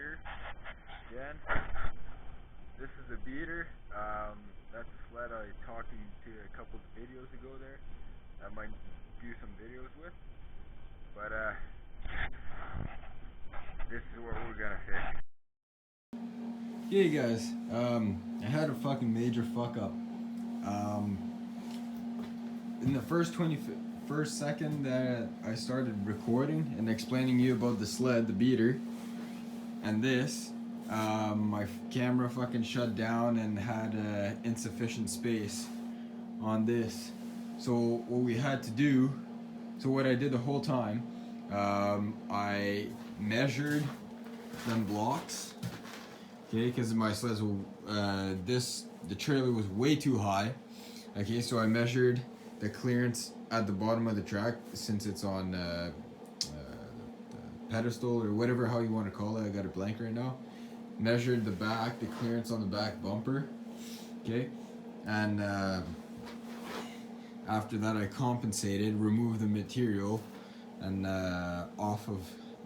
here again. This is a beater. That's a sled I talked to you to a couple of videos ago there. I might do some videos with. But this is what we're gonna fix. Hey guys, I had a fucking major fuck up. In the first second that I started recording and explaining you about the sled, the beater, and this, my camera fucking shut down and had insufficient space on this. So what we had to do, what I did the whole time, I measured them blocks, okay, because my sleds were, the trailer was way too high, okay, so I measured the clearance at the bottom of the track since it's on the pedestal or whatever how you want to call it. I got it blank right now. Measured the back, the clearance on the back bumper, okay, and after that I compensated, removed the material and off of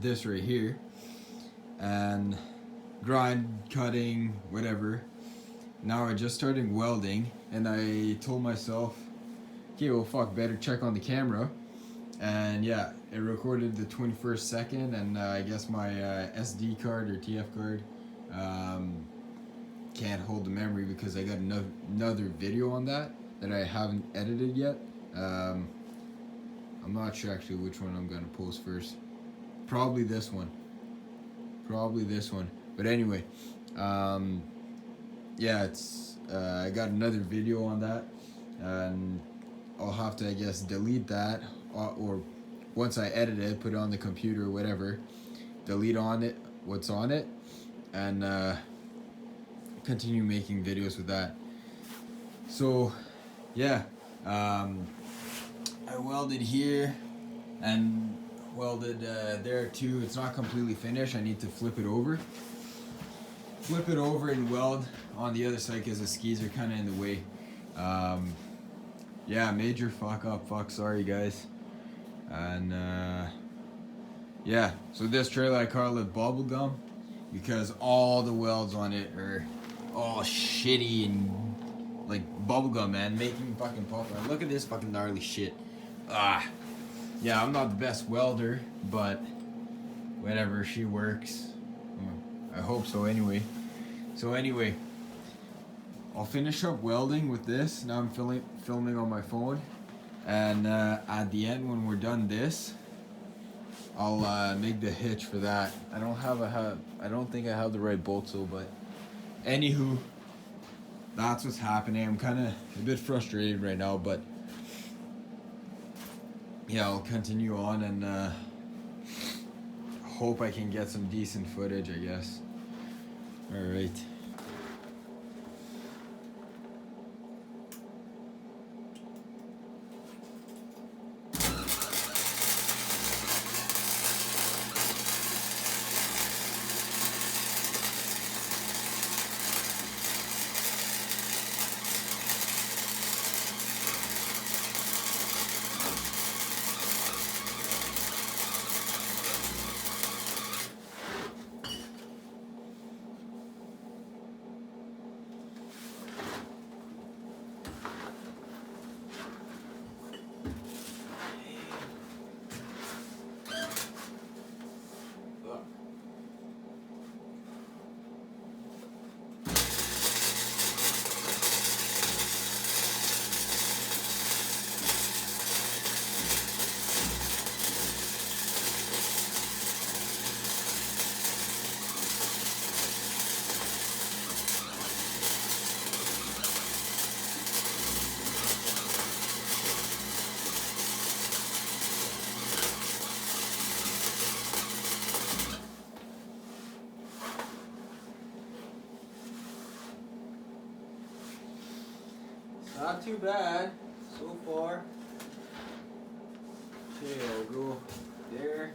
this right here, and grind, cutting, whatever. Now I just started welding, and I told myself, okay, well fuck, better check on the camera. And yeah, it recorded the 21st second, and I guess my SD card or TF card can't hold the memory because I got another video on that I haven't edited yet. I'm not sure actually which one I'm gonna post first. Probably this one. But anyway, yeah, it's I got another video on that, and I'll have to, I guess, delete that, or once I edit it, put it on the computer or whatever, delete on it what's on it, and continue making videos with that. So yeah, I welded here and welded there too. It's not completely finished. I need to flip it over and weld on the other side because the skis are kind of in the way. Yeah, major fuck, sorry guys. And yeah, so this trailer I call it bubblegum because all the welds on it are all shitty and like bubblegum, man, making fucking popcorn. Look at this fucking gnarly shit. Yeah, I'm not the best welder, but whatever, she works. I hope so anyway. So anyway, I'll finish up welding with this. Now I'm filming on my phone, and at the end when we're done this, I'll make the hitch for that. I don't think I have the right bolt tool, but anywho, that's what's happening. I'm kind of a bit frustrated right now, but yeah, I'll continue on and hope I can get some decent footage, I guess. All right. Not too bad so far. Okay, I'll go there.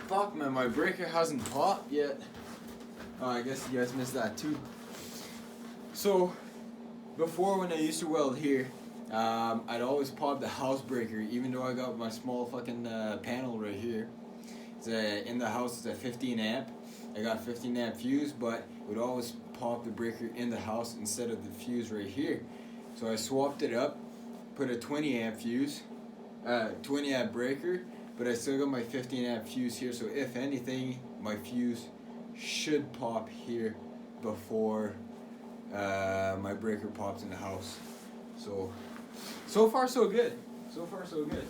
Fuck man, my breaker hasn't popped yet. Oh, I guess you guys missed that too. So, before when I used to weld here, I'd always pop the house breaker even though I got my small fucking panel right here. It's in the house, it's a 15 amp. I got a 15 amp fuse, but it would always pop the breaker in the house instead of the fuse right here. So I swapped it up, put a 20 amp fuse, 20 amp breaker, but I still got my 15 amp fuse here. So if anything, my fuse should pop here before my breaker pops in the house. So far so good. So far so good.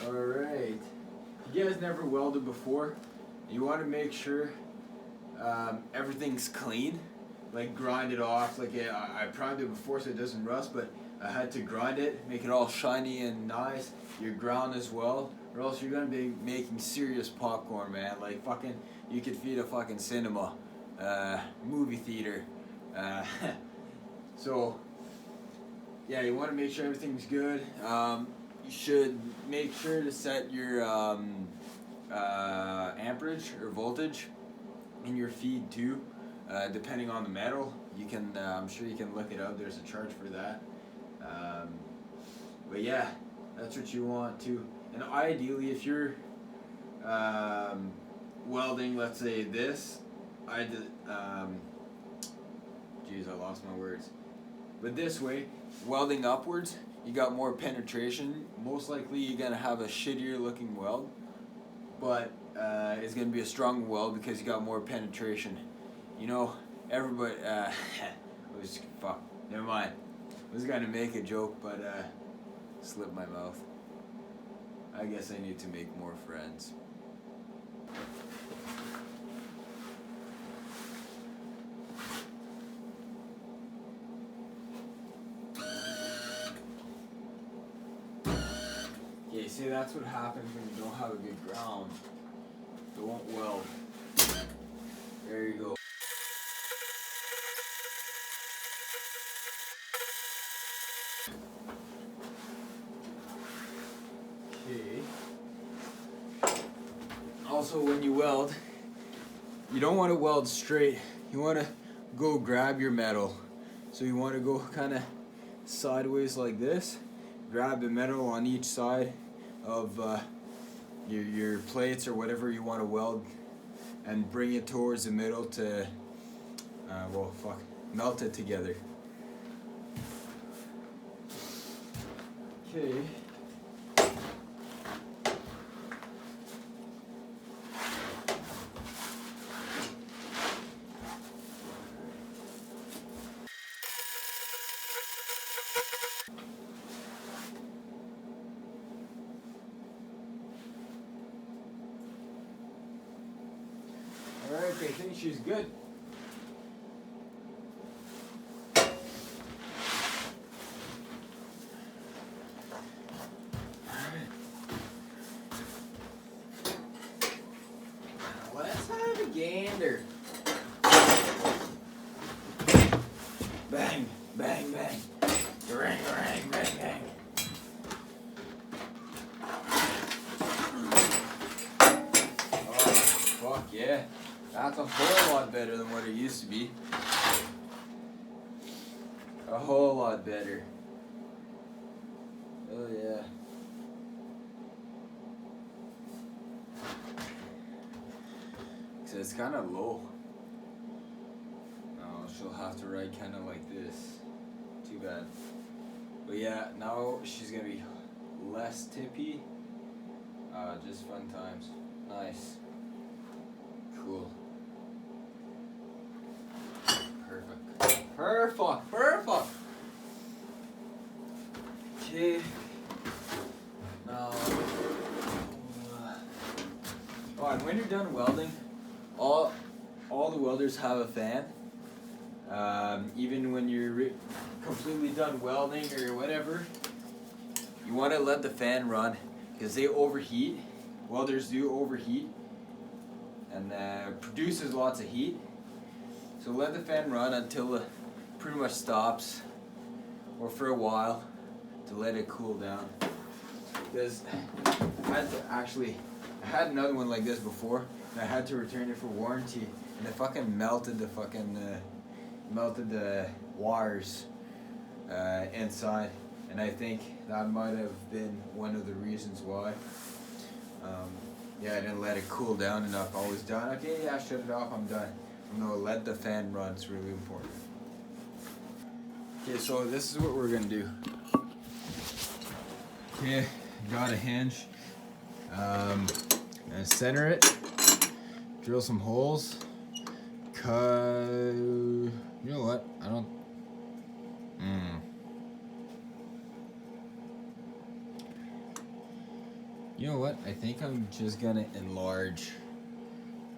Alright, if you guys never welded before, you want to make sure everything's clean, like grind it off. Like I primed it before so it doesn't rust, but I had to grind it, make it all shiny and nice. Your ground as well, or else you're gonna be making serious popcorn, man. Like fucking, you could feed a fucking cinema, movie theater. So yeah, you want to make sure everything's good. You should make sure to set your amperage or voltage in your feed too, depending on the metal. You can, I'm sure you can look it up. There's a chart for that. But yeah, that's what you want to. And ideally, if you're welding, let's say this, I did. Geez, I lost my words. But this way, welding upwards, you got more penetration. Most likely you're gonna have a shittier looking weld, but it's gonna be a strong weld because you got more penetration. You know, everybody, fuck, never mind. I was gonna make a joke, but slipped my mouth. I guess I need to make more friends. Okay, see, that's what happens when you don't have a good ground. It won't weld. There you go. Okay. Also, when you weld, you don't want to weld straight. You want to go grab your metal. So you want to go kind of sideways like this. Grab the metal on each side of your plates or whatever you want to weld, and bring it towards the middle to melt it together. Okay. Alright, I think she's good. Let's have a gander. Bang, bang, bang. Rang, rang, bang, bang. Oh, fuck yeah. That's a whole lot better than what it used to be. A whole lot better. Oh yeah. So it's kind of low. No, she'll have to ride kind of like this. Too bad. But yeah, now she's gonna be less tippy. Just fun times. Nice. Cool. Perfect. Perfect. Perfect. Okay. Now. Oh, and when you're done welding, all the welders have a fan. Even when you're completely done welding or whatever, you want to let the fan run because they overheat. Welders do overheat, and produces lots of heat. So let the fan run until it pretty much stops, or for a while, to let it cool down. Because I had another one like this before, and I had to return it for warranty, and it fucking melted the wires inside, and I think that might have been one of the reasons why. Yeah, I didn't let it cool down enough. I was done. Okay, yeah, shut it off. I'm done. I'm gonna let the fan run. It's really important. Okay, so this is what we're gonna do. Okay, got a hinge. And center it. Drill some holes. You know what? I don't. You know what? I think I'm just gonna enlarge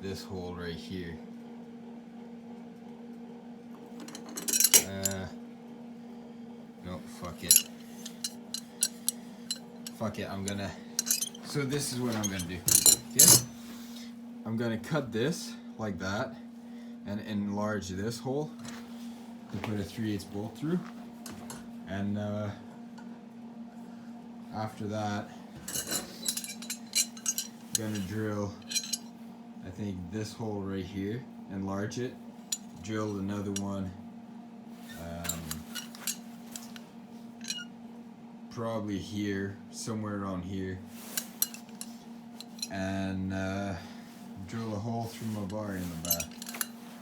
this hole right here. No, fuck it. Fuck it, so this is what I'm gonna do. Okay? I'm gonna cut this like that and enlarge this hole to put a 3/8 bolt through. And after that, I'm gonna drill, I think, this hole right here, enlarge it, drill another one, probably here, somewhere around here, and drill a hole through my bar in the back,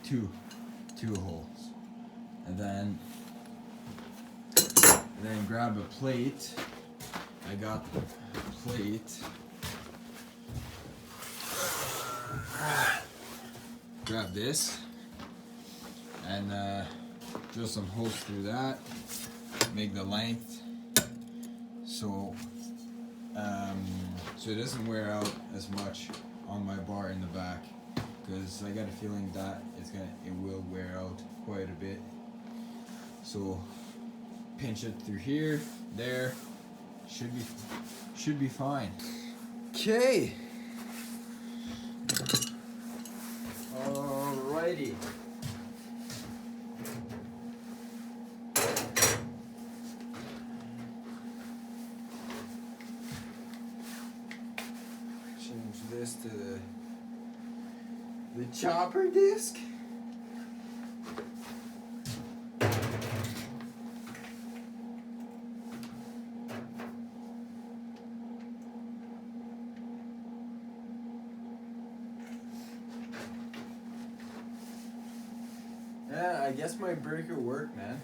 two holes, and then grab a plate. I got the plate. Grab this and drill some holes through that, make the length so it doesn't wear out as much on my bar in the back, because I got a feeling that it will wear out quite a bit. So pinch it through here, there, should be fine. Okay. Alrighty. Change this to the chopper disc. Yeah, I guess my breaker worked, man.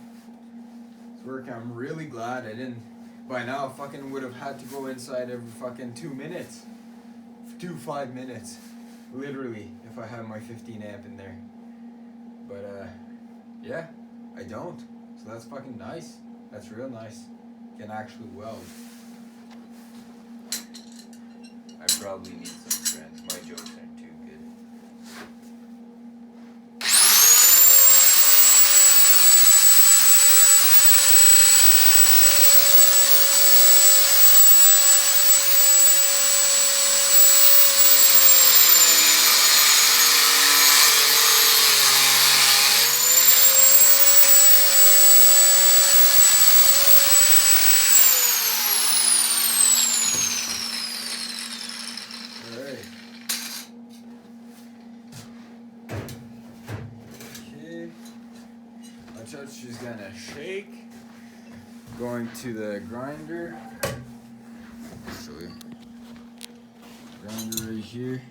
It's working. I'm really glad I didn't. By now, I fucking would have had to go inside every fucking 2 minutes. 5 minutes. Literally, if I had my 15 amp in there. But, yeah, I don't. So that's fucking nice. That's real nice. Can actually weld. I probably need some friends. My jokes aren't too good. She's gonna shake. Going to the grinder. Actually, grinder right here.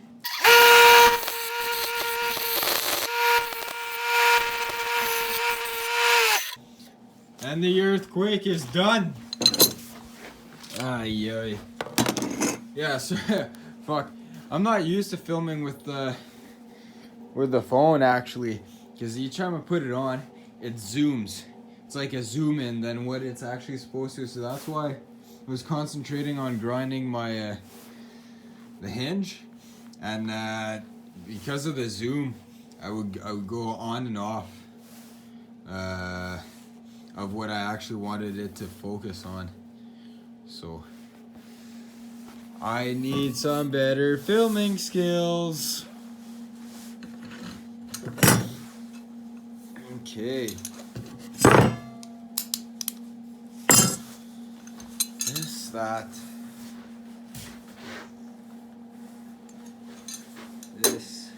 And the earthquake is done. Ay. Yeah, so fuck. I'm not used to filming with the phone actually, because each time I put it on, it zooms. It's like a zoom in than what it's actually supposed to. So that's why I was concentrating on grinding my the hinge, and because of the zoom, I would go on and off of what I actually wanted it to focus on. So I need some better filming skills. Okay. This, that. This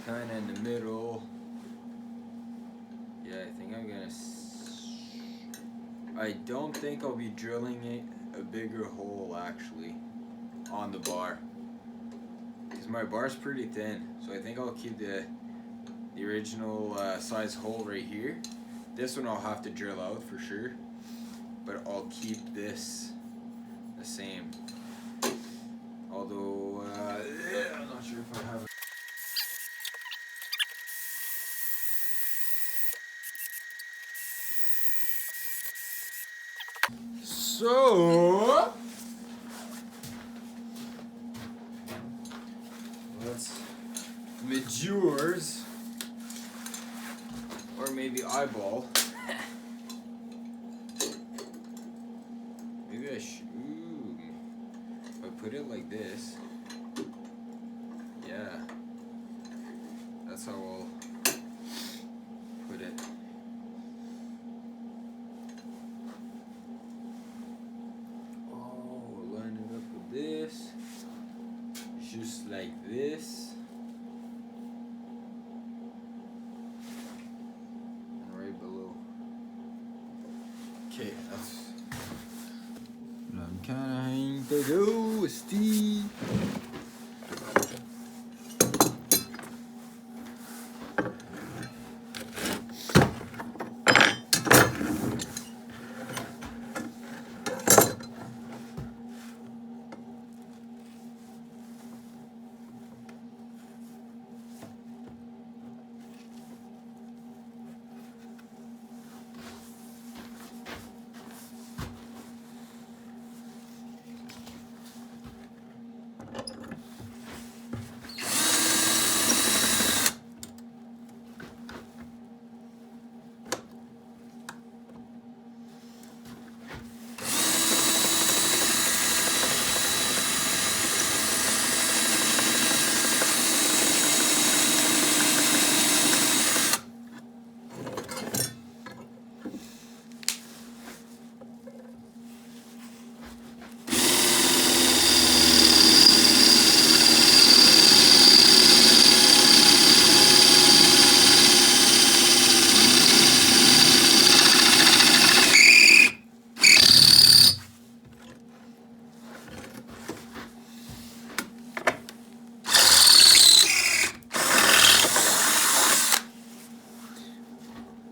kind of in the middle. Yeah, I think I'm gonna. I don't think I'll be drilling a bigger hole actually on the bar, because my bar's pretty thin. So I think I'll keep the original size hole right here. This one I'll have to drill out for sure, but I'll keep this the same. Although I'm not sure if I have. So let's measures, or maybe eyeball. Maybe I should. Ooh. If I put it like this, yeah, that's how I'll put it. Oh, line it up with this, just like this, and right below. Okay, that's. I'm kind of go, Steve.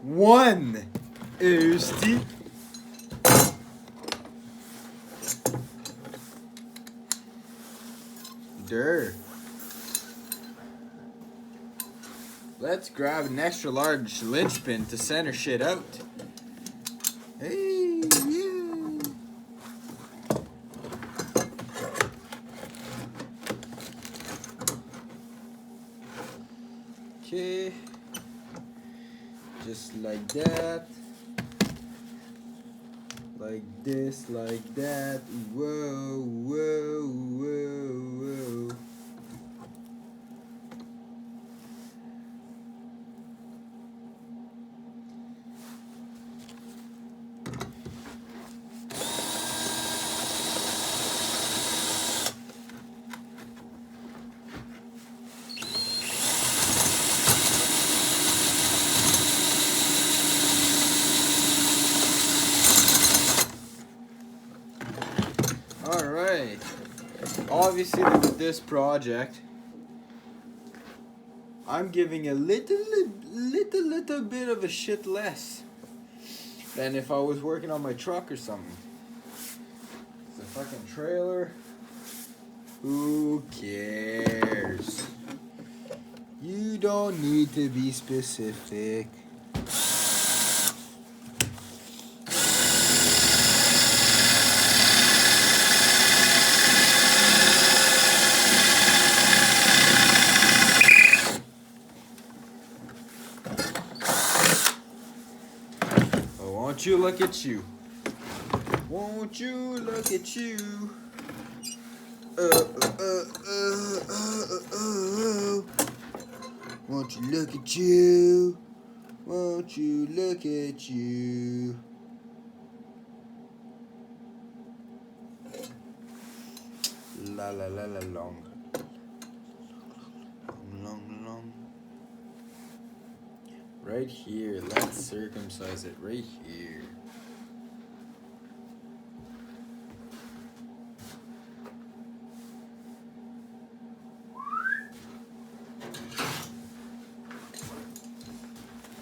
One Steve. There. Let's grab an extra large linchpin to center shit out. Hey, yeah. Okay. Just like that. Like this, like that. Whoa, whoa, whoa, whoa. Alright, obviously with this project, I'm giving a little bit of a shit less than if I was working on my truck or something. It's a fucking trailer. Who cares? You don't need to be specific. Won't you look at you? Won't you look at you? Won't you look at you? Won't you look at you? La la la la long. Long. Right here. Let's circumcise it right here.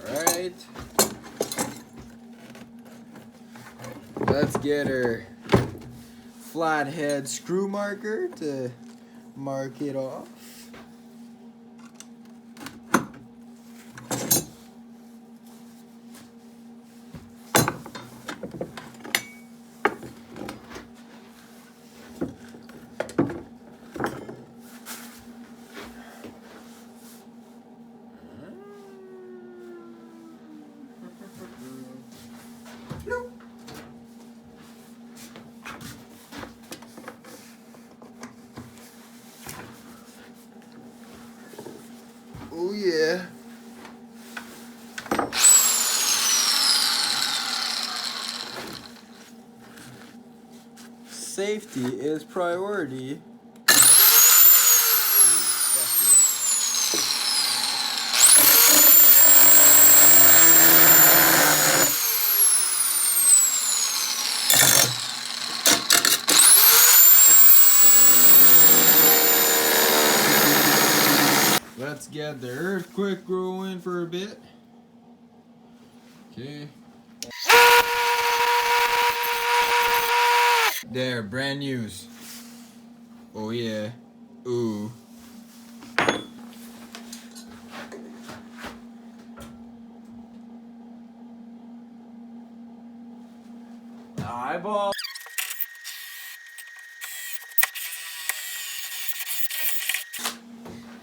Alright. Let's get our flathead screw marker to mark it off. Oh yeah. Safety is priority. Let's get the earthquake growing for a bit. Okay. There, brand news. Oh yeah. Ooh. Eyeball.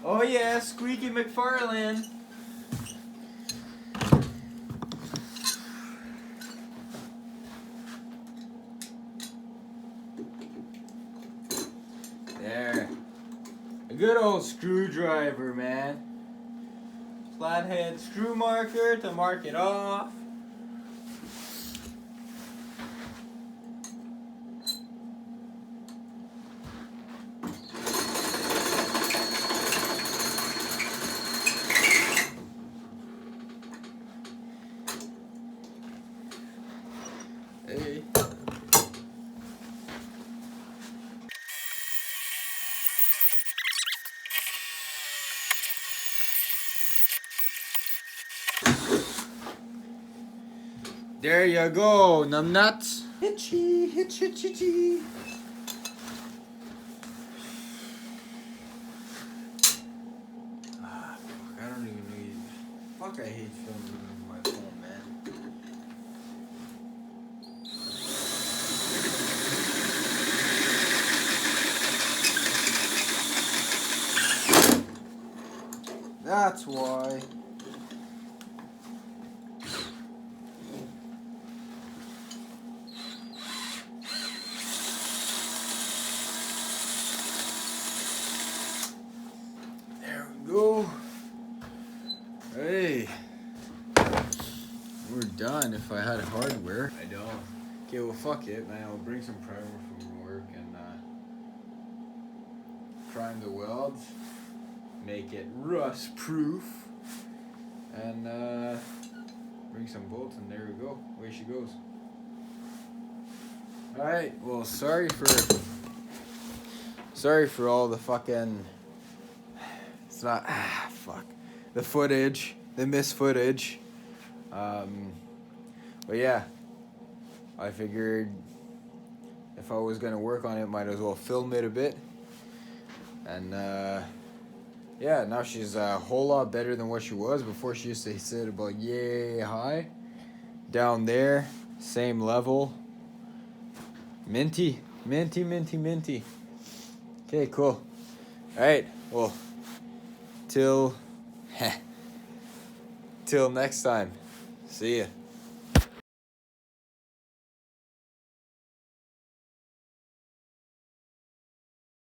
Oh yeah, Squeaky McFarlane. There. A good old screwdriver, man. Flathead screw marker to mark it off. Hey. There you go, numbnuts. Hitchy, hitchy. Ah, fuck, I don't even know. Fuck, I hate filming with my phone, man. That's why. There we go. Hey. We're done if I had hardware. I don't. Okay, well fuck it, man. I'll bring some primer from work and prime the welds. Make it rust proof. And bring some bolts and there we go. Away she goes. Alright, well sorry for all the fucking it's not fuck. The footage. The missed footage. But yeah. I figured if I was gonna work on it, might as well film it a bit. And yeah, now she's a whole lot better than what she was. Before she used to sit about yay high. Down there, same level. Minty. Okay, cool. Alright, well, till next time. See ya.